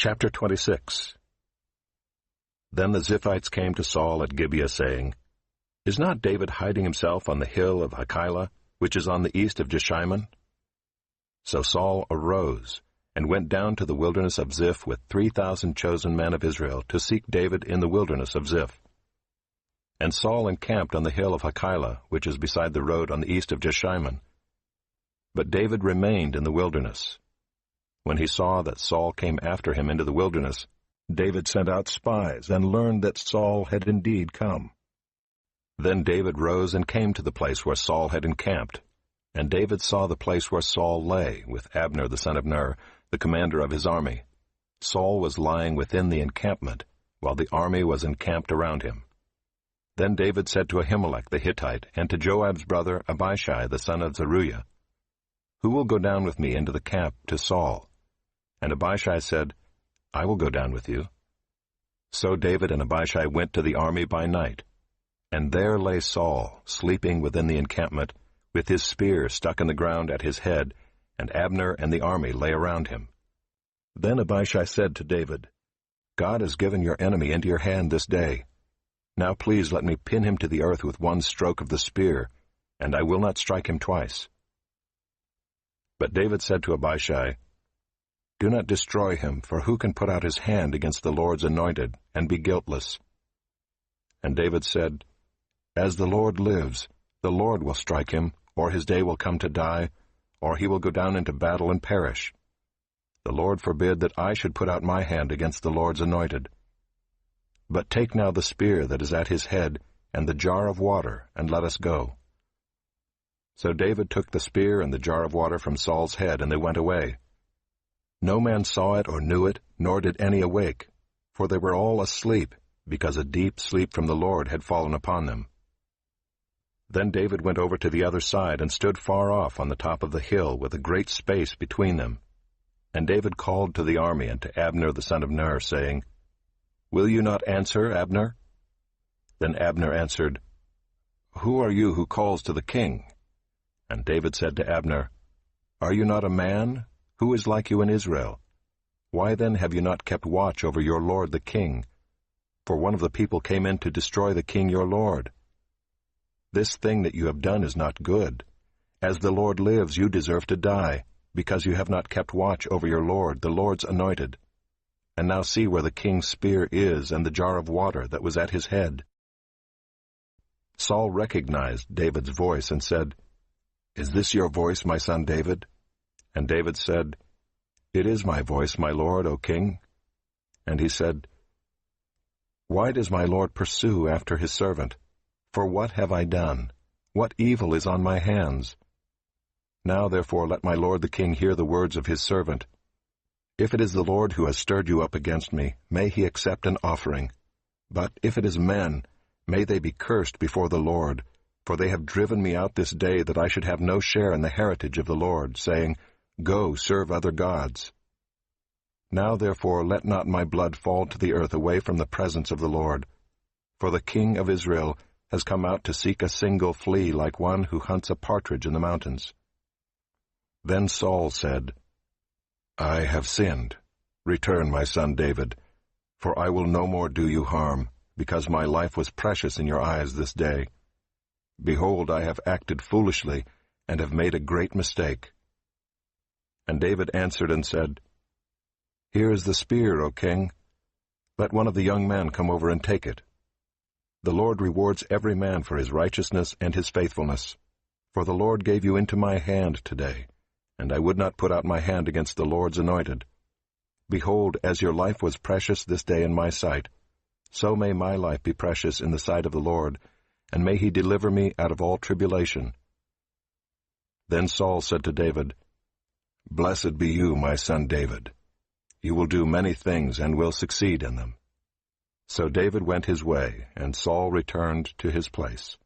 Chapter 26. Then the Ziphites came to Saul at Gibeah, saying, Is not David hiding himself on the hill of Hachilah, which is on the east of Jeshimon? So Saul arose, and went down to the wilderness of Ziph with 3,000 chosen men of Israel to seek David in the wilderness of Ziph. And Saul encamped on the hill of Hachilah, which is beside the road on the east of Jeshimon. But David remained in the wilderness. When he saw that Saul came after him into the wilderness, David sent out spies and learned that Saul had indeed come. Then David rose and came to the place where Saul had encamped. And David saw the place where Saul lay, with Abner the son of Ner, the commander of his army. Saul was lying within the encampment, while the army was encamped around him. Then David said to Ahimelech the Hittite, and to Joab's brother Abishai the son of Zeruiah, Who will go down with me into the camp to Saul? And Abishai said, I will go down with you. So David and Abishai went to the army by night. And there lay Saul, sleeping within the encampment, with his spear stuck in the ground at his head, and Abner and the army lay around him. Then Abishai said to David, God has given your enemy into your hand this day. Now please let me pin him to the earth with one stroke of the spear, and I will not strike him twice. But David said to Abishai, Do not destroy him, for who can put out his hand against the Lord's anointed, and be guiltless? And David said, As the Lord lives, the Lord will strike him, or his day will come to die, or he will go down into battle and perish. The Lord forbid that I should put out my hand against the Lord's anointed. But take now the spear that is at his head, and the jar of water, and let us go. So David took the spear and the jar of water from Saul's head, and they went away. No man saw it or knew it, nor did any awake, for they were all asleep, because a deep sleep from the Lord had fallen upon them. Then David went over to the other side and stood far off on the top of the hill with a great space between them. And David called to the army and to Abner the son of Ner, saying, Will you not answer, Abner? Then Abner answered, Who are you who calls to the king? And David said to Abner, Are you not a man? Who is like you in Israel? Why then have you not kept watch over your lord the king? For one of the people came in to destroy the king your lord. This thing that you have done is not good. As the Lord lives, you deserve to die, because you have not kept watch over your lord, the Lord's anointed. And now see where the king's spear is, and the jar of water that was at his head. Saul recognized David's voice and said, Is this your voice, my son David? And David said, It is my voice, my lord, O king. And he said, Why does my lord pursue after his servant? For what have I done? What evil is on my hands? Now therefore let my lord the king hear the words of his servant. If it is the Lord who has stirred you up against me, may he accept an offering. But if it is men, may they be cursed before the Lord, for they have driven me out this day that I should have no share in the heritage of the Lord, saying, Go, serve other gods. Now therefore let not my blood fall to the earth away from the presence of the Lord. For the king of Israel has come out to seek a single flea like one who hunts a partridge in the mountains. Then Saul said, I have sinned. Return, my son David, for I will no more do you harm, because my life was precious in your eyes this day. Behold, I have acted foolishly, and have made a great mistake. And David answered and said, Here is the spear, O king. Let one of the young men come over and take it. The Lord rewards every man for his righteousness and his faithfulness. For the Lord gave you into my hand today, and I would not put out my hand against the Lord's anointed. Behold, as your life was precious this day in my sight, so may my life be precious in the sight of the Lord, and may he deliver me out of all tribulation. Then Saul said to David, Blessed be you, my son David. You will do many things and will succeed in them. So David went his way, and Saul returned to his place.